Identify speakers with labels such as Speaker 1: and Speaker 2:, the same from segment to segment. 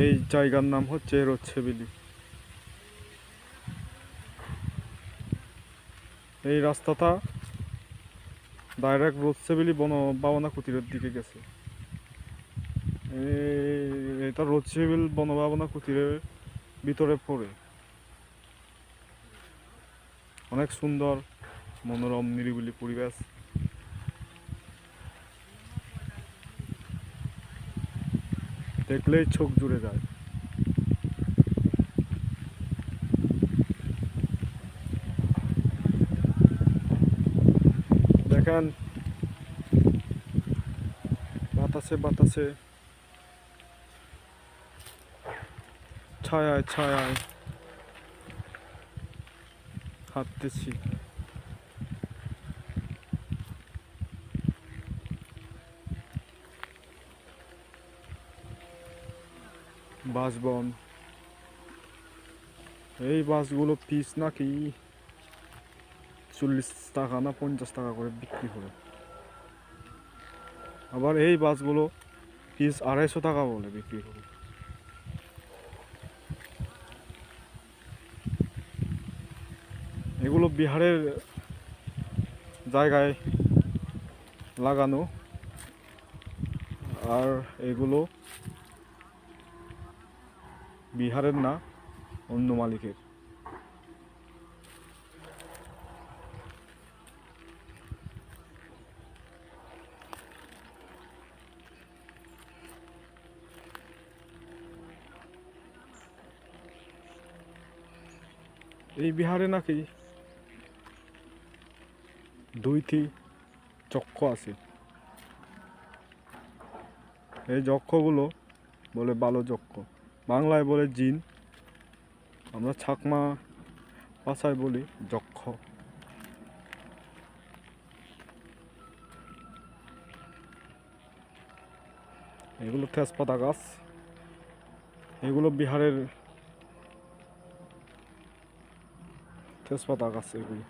Speaker 1: এই জায়গার নাম হচ্ছে রোচ্ছেবিলি। এই রাস্তাটা ডাইরেক্ট রোচ্ছেবিলি বনভাবনা কুটিরের দিকে গেছে। এটা রোচ্ছেবিল বনভাবনা কুটিরের ভিতরে পড়ে। অনেক সুন্দর মনোরম নিরিবিলি পরিবেশ। দেখলেই চোখ জুড়ে যায়। দেখেন বাতাসে বাতাসে, ছায়ায় ছায়ায় হাঁটতেছি। বাসবন, এই বাসগুলো পিস নাকি 40 টাকা না 50 টাকা করে বিক্রি করে। আবার এই বাসগুলো পিস 250 টাকা বলে বিক্রি করে। এগুলো বিহারের জায়গায় লাগানো, আর এগুলো বিহারের না, অন্য মালিকের। এই বিহারে নাকি 2টি চক্র আছে। এই যক্ষগুলো বলে বালো যক্ষ, বাংলায় বলে জিন, আমরা ছাকমা ভাষায় বলি যক্ষ। এগুলো তেজপাতা গাছ, এগুলো বিহারের তেজপাতা গাছ। এগুলো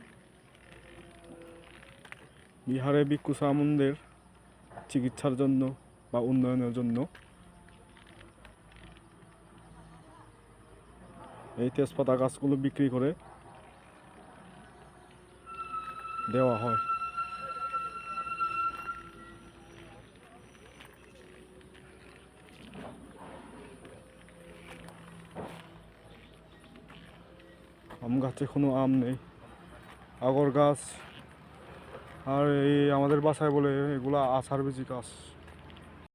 Speaker 1: বিহারে ভিক্ষু সামুনদের চিকিৎসার জন্য বা উন্নয়নের জন্য এই তেজপাতা গাছগুলো বিক্রি করে দেওয়া হয়। আম গাছে কোনো আম নেই, আগর গাছ। আর এই আমাদের বাসায় বলে এগুলা আষাঢ় বেজি গাছ।